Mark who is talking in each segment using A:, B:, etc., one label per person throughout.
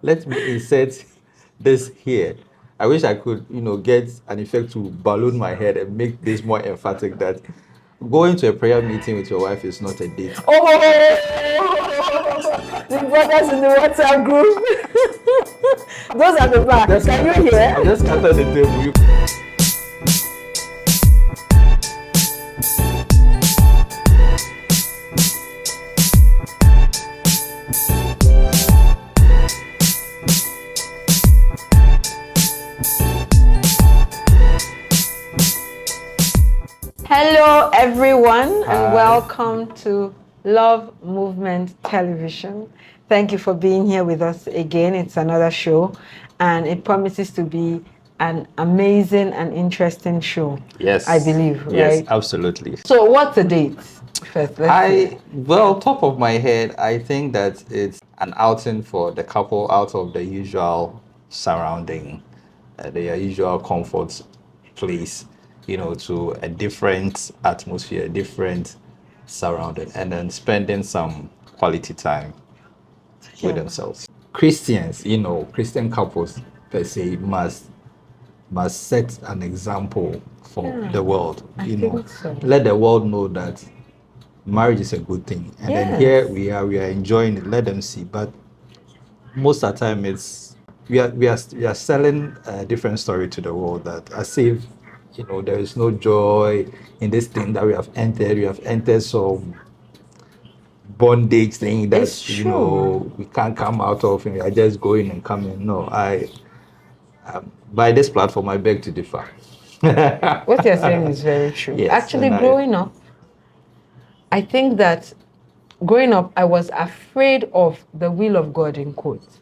A: let me insert this here. I wish I could, get an effect to balloon my head and make this more emphatic that going to a prayer meeting with your wife is not a date.
B: Oh, the brothers in the WhatsApp group. Those are the facts. Can you hear?
A: I'll just scatter the table.
B: Hello, everyone,
A: Hi.
B: and welcome to Love Movement Television. Thank you for being here with us again. It's another show, and it promises to be an amazing and interesting show.
A: Yes.
B: I believe, right?
A: Yes, absolutely.
B: So, what's the date? First,
A: Top of my head, I think that it's an outing for the couple out of the usual surrounding, their usual comfort place, to a different atmosphere, a different surrounding, and then spending some quality time with themselves. Christians, Christian couples per se must set an example for the world.
B: I think so.
A: Let the world know that marriage is a good thing, and then here we are enjoying it. Let them see. But most of the time, we are selling a different story to the world, that as if there is no joy in this thing that we have entered. We have entered some bondage thing that we can't come out of, and we are just going and coming. No, by this platform, I beg to differ.
B: What you're saying is very true.
A: Yes,
B: actually, growing up, I think that growing up, I was afraid of the will of God, in quotes.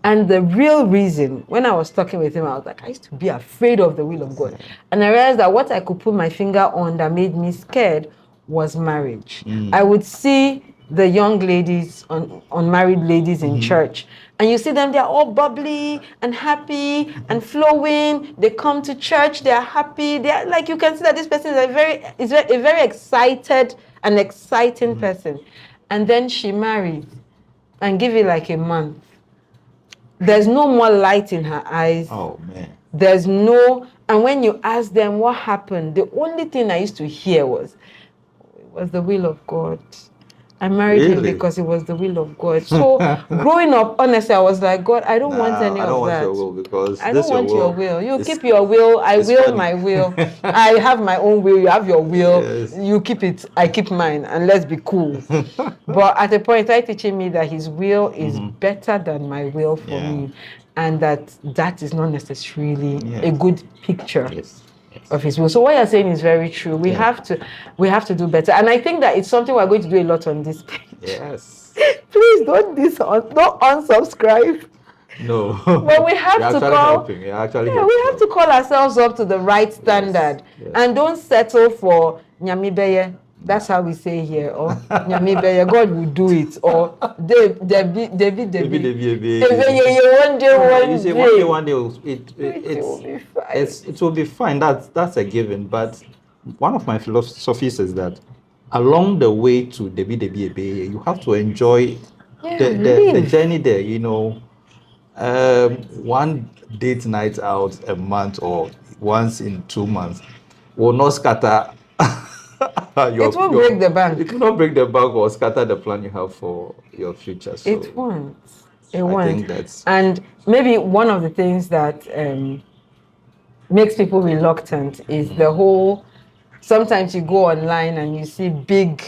B: And the real reason, when I was talking with him, I was like, I used to be afraid of the will of God. And I realized that what I could put my finger on that made me scared was marriage. I would see the young ladies, unmarried ladies in church, and you see them, they're all bubbly and happy and flowing. They come to church, they're happy. They're like, you can see that this person is a very excited and exciting person. And then she married, and give it like a month. There's no more light in her eyes.
A: Oh, man.
B: And when you ask them what happened, the only thing I used to hear was, it was the will of God. I married him because it was the will of God. So growing up, honestly, I was like, God, I don't want any of that.
A: I don't want your will, because
B: I don't want your will. You keep your will. I will my will. I have my own will. You have your will.
A: Yes.
B: You keep it. I keep mine. And let's be cool. But at a point, he teaching me that his will is better than my will for me. And that is not necessarily a good picture.
A: Yes.
B: Of his will. So what you're saying is very true. We have to do better, and I think that it's something we're going to do a lot on this page.
A: Yes.
B: Please don't unsubscribe.
A: No.
B: But we have to call.
A: We
B: have to call ourselves up to the right standard, and don't settle for nyamibeye. That's how we say here, or nyamibeye. God will do it, or Debbie.
A: One day it will be fine. That's a given. But one of my philosophies is that along the way to Debbie, you have to enjoy the journey there. One date night out a month or once in 2 months will not scatter.
B: It won't break the bank.
A: It will not break the bank or scatter the plan you have for your future. So
B: it won't. It won't.
A: I think that's...
B: And maybe one of the things that makes people reluctant is the whole. Sometimes you go online and you see big.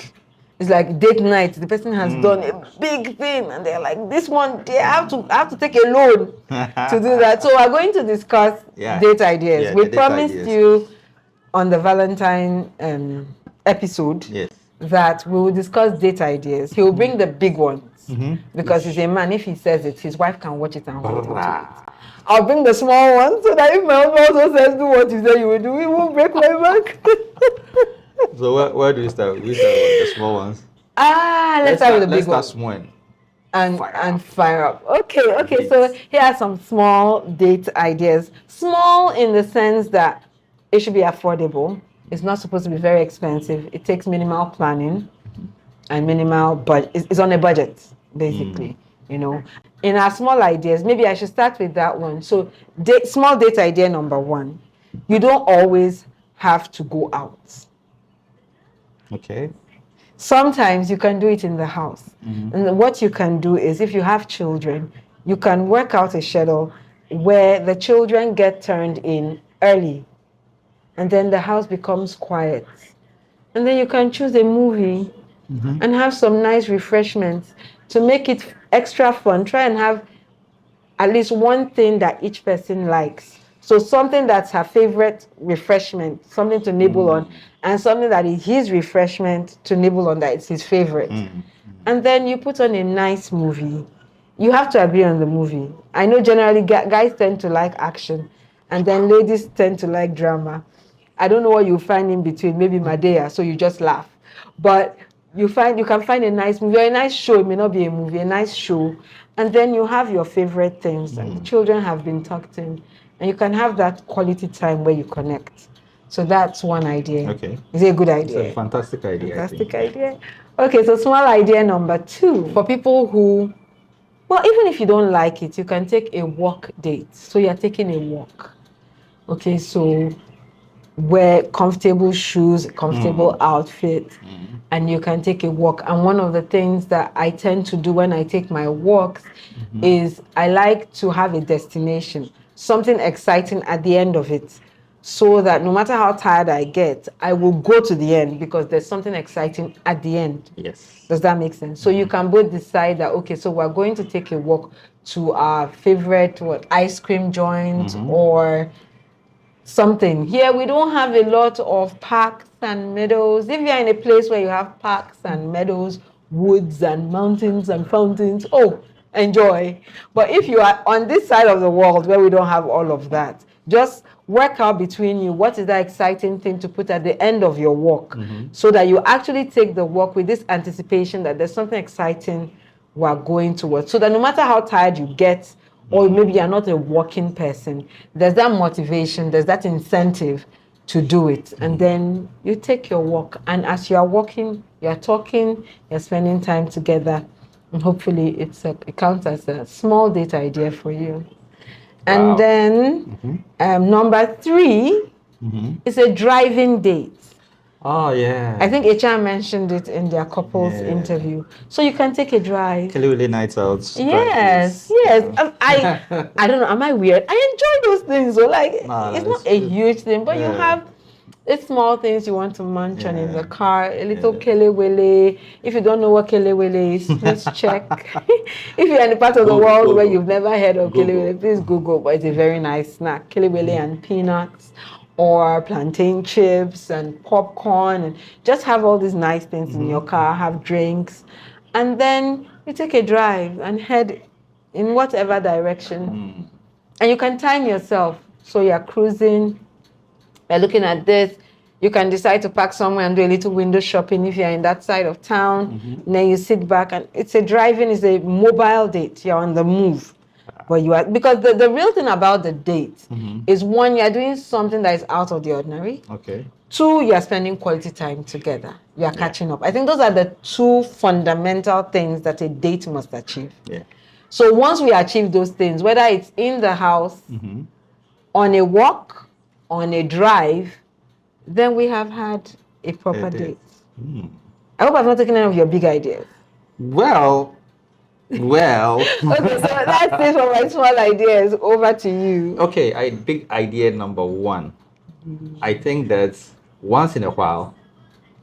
B: It's like date night. The person has done a big thing, and they're like, "This one, they have to take a loan to do that." So we're going to discuss date ideas.
A: Yeah,
B: we promised you on the Valentine episode that we will discuss date ideas. He will bring the big ones because he's a man. If he says it, his wife can watch it and hold him to it. I'll bring the small ones so that if my husband also says do what you say you will do, it won't break my back.
A: So where do we start? We start with the small ones.
B: Let's start with the big ones.
A: Let's start small.
B: And fire up. Okay. So here are some small date ideas. Small in the sense that it should be affordable. It's not supposed to be very expensive. It takes minimal planning and minimal budget. It's on a budget, basically. you know. In our small ideas, maybe I should start with that one. So small date idea number one, you don't always have to go out.
A: Okay.
B: Sometimes you can do it in the house.
A: Mm-hmm.
B: And what you can do is, if you have children, you can work out a schedule where the children get turned in early and then the house becomes quiet. And then you can choose a movie and have some nice refreshments to make it extra fun. Try and have at least one thing that each person likes. So something that's her favorite refreshment, something to nibble on, and something that is his refreshment to nibble on that is his favorite. And then you put on a nice movie. You have to agree on the movie. I know generally guys tend to like action, and then ladies tend to like drama. I don't know what you find in between, maybe Madea, so you just laugh. But you can find a nice movie, or a nice show. It may not be a movie, a nice show. And then you have your favorite things, and the children have been tucked in, and you can have that quality time where you connect. So that's one idea.
A: Okay.
B: Is it a good idea?
A: It's a fantastic idea.
B: Fantastic idea. Okay, so small idea number two. For people who, well, even if you don't like it, you can take a walk date. So you're taking a walk. Okay, so wear comfortable shoes, comfortable outfit, and you can take a walk. And one of the things that I tend to do when I take my walks is I like to have a destination, something exciting at the end of it, so that no matter how tired I get, I will go to the end because there's something exciting at the end.
A: Yes.
B: Does that make sense? So you can both decide that, okay, so we're going to take a walk to our favorite ice cream joint or something. Here we don't have a lot of parks and meadows. If you're in a place where you have parks and meadows, woods and mountains and fountains, oh, enjoy. But if you are on this side of the world where we don't have all of that, just work out between you what is that exciting thing to put at the end of your walk, so that you actually take the walk with this anticipation that there's something exciting we're going towards, so that no matter how tired you get, or maybe you're not a walking person, there's that motivation, there's that incentive to do it. And then you take your walk, and as you are walking, you're talking, you're spending time together, and hopefully it counts as a small date idea for you. And
A: Wow.
B: then number three is a driving date.
A: Oh, yeah.
B: I think HR mentioned it in their couples
A: Yeah.
B: interview. So you can take a drive.
A: Kelly nights out.
B: Yes. I don't know. Am I weird? I enjoy those things. So it's not a huge thing, but you have it's small things you want to munch on in the car. A little kelewele. If you don't know what kelewele is, please check. If you're in a part of the world where you've never heard of kelewele, please Google. But it's a very nice snack. Kelewele and peanuts, or plantain chips and popcorn, and just have all these nice things in your car. Have drinks, and then you take a drive and head in whatever direction. And you can time yourself. So you're cruising. You're looking at this, you can decide to park somewhere and do a little window shopping if you're in that side of town. And then you sit back, and it's a mobile date. You're on the move. But you are, because the real thing about the date is, one, you're doing something that is out of the ordinary.
A: Okay.
B: Two, you're spending quality time together. You're catching up. I think those are the two fundamental things that a date must achieve.
A: Yeah.
B: So once we achieve those things, whether it's in the house, on a walk, on a drive, then we have had a proper date. I hope I've not taken any of your big ideas.
A: Well. Okay,
B: so that's it for my small ideas. Over to you.
A: Okay, big idea number one. I think that once in a while,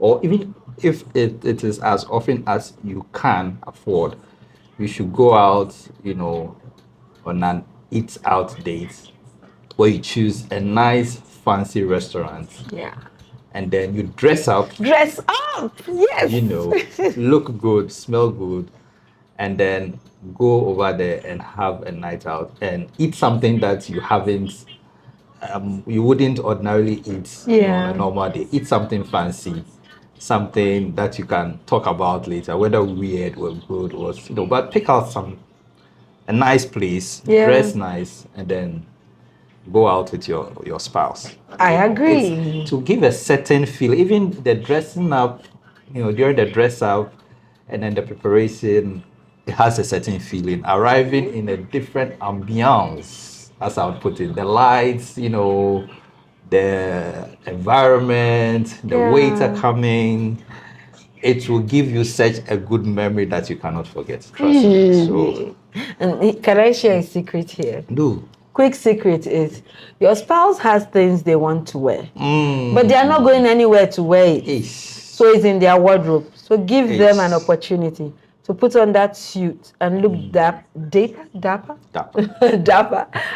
A: or even if it is as often as you can afford, you should go out, on an eat out date, where you choose a nice fancy restaurant.
B: Yeah.
A: And then you dress up.
B: Dress up, yes.
A: Look good, smell good, and then go over there and have a night out and eat something that you wouldn't ordinarily eat on a normal day. Eat something fancy, something that you can talk about later, whether weird or good or but pick out a nice place, dress nice, and then go out with your spouse.
B: I agree.
A: To give a certain feel, even the dressing up, during the dress up, and then the preparation, it has a certain feeling. Arriving in a different ambiance, as I would put it, the lights, the environment, the waiter coming, it will give you such a good memory that you cannot forget. Trust me. So,
B: and can I share a secret here?
A: do.
B: Quick secret is your spouse has things they want to wear, but they are not going anywhere to wear it. So it's in their wardrobe. So give them an opportunity to put on that suit and look dapper, dapper,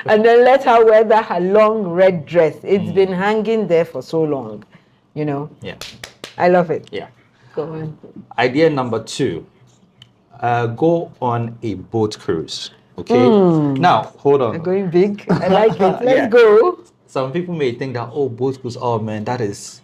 B: and then let her wear that her long red dress. It's been hanging there for so long,
A: Yeah.
B: I love it.
A: Yeah.
B: Go on.
A: Idea number 2, go on a boat cruise. Okay. Now, hold on.
B: We're going big. I like it. Let's go.
A: Some people may think that, boat cruise, oh man, that is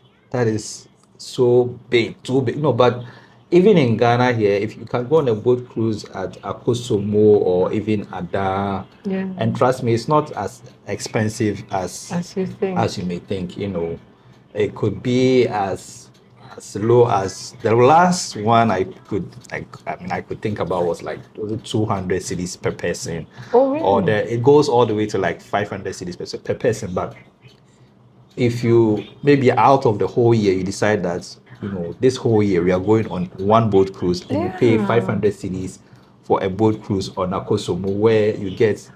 A: so big, too big. No, but even in Ghana here, if you can go on a boat cruise at Akosomo or even Ada, and trust me, it's not as expensive as
B: you think.
A: As you may think. It could be as low as the last one I could think about was like 200 cedis per person.
B: Oh, really?
A: Or it goes all the way to like 500 cedis per person. But if you maybe out of the whole year you decide that this whole year we are going on one boat cruise and you pay 500 cedis for a boat cruise on Akosomo, where you get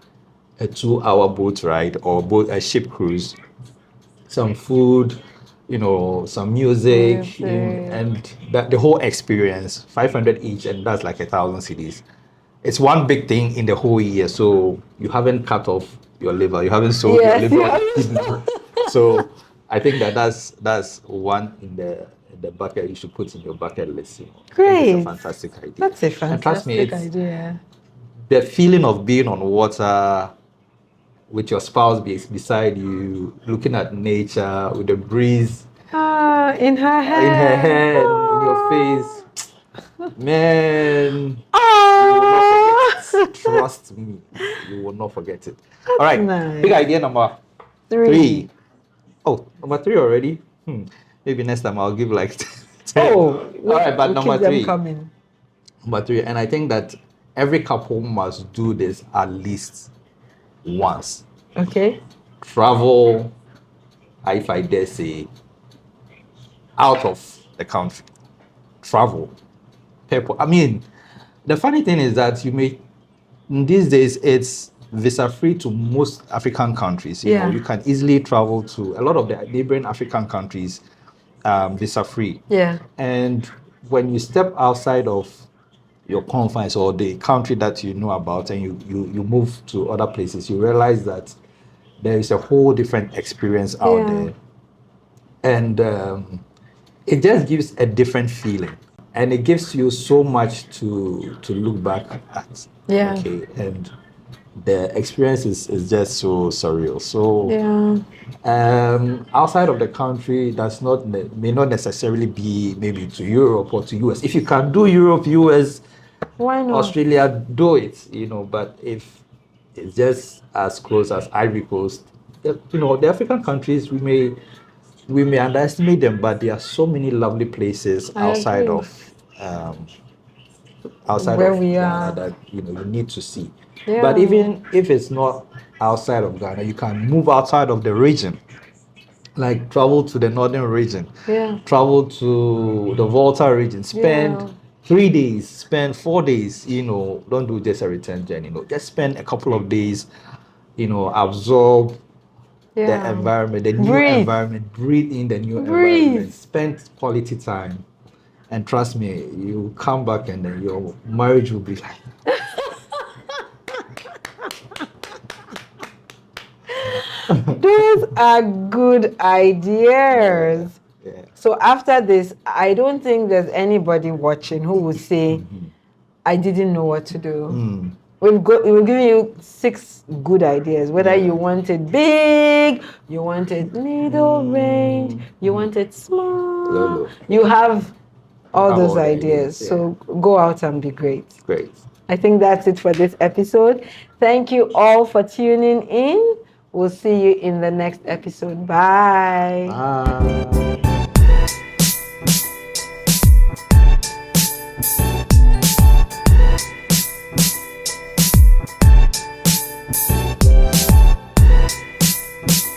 A: a 2-hour boat ride or a ship cruise, some food, some music, and the whole experience, 500 each, and that's like 1,000 cedis. It's one big thing in the whole year, so you haven't cut off your liver, you haven't sold your liver. So I think that's one in the bucket you should put in your bucket list.
B: Great.
A: It's a fantastic idea.
B: That's a fantastic
A: and trust me,
B: idea.
A: The feeling of being on water with your spouse beside you, looking at nature with the breeze
B: in her hair,
A: in your face, man, you will not forget it. Trust me, you will not forget it. All right,
B: nice.
A: Big idea number 3. Oh, number 3 already? Maybe next time I'll give like 10. All right, but number 3. Number 3, and I think that every couple must do this at least once.
B: Okay.
A: Travel, if I dare say, out of the country. Travel. People. I mean, the funny thing is that these days it's visa free to most African countries. You can easily travel to a lot of the neighboring African countries, visa free.
B: Yeah.
A: And when you step outside of your confines or the country that you know about and you move to other places, you realize that there is a whole different experience out there. And it just gives a different feeling. And it gives you so much to look back at.
B: Yeah.
A: Okay. And the experience is just so surreal. So outside of the country, may not necessarily be maybe to Europe or to US. If you can do Europe, US,
B: why not?
A: Australia, do it. But if it's just as close as Ivory Coast, the African countries, we may underestimate them, but there are so many lovely places outside of
B: where we
A: Ghana
B: are
A: that you need to see. But even if it's not outside of Ghana, you can move outside of the region, like travel to the northern region, travel to the Volta region, spend 3 days, spend 4 days. Don't do just a return journey. Just spend a couple of days, absorb the environment, the new environment, breathe in the new environment, spend quality time, and trust me, you come back and then your marriage will be like.
B: Those are good ideas. So after this, I don't think there's anybody watching who will say, I didn't know what to do. We've given you 6 good ideas, whether you want it big, you want it middle range, you want it small. You have all those ideas. So go out and be great.
A: Great.
B: I think that's it for this episode. Thank you all for tuning in. We'll see you in the next episode. Bye.
A: Bye.
B: Bye.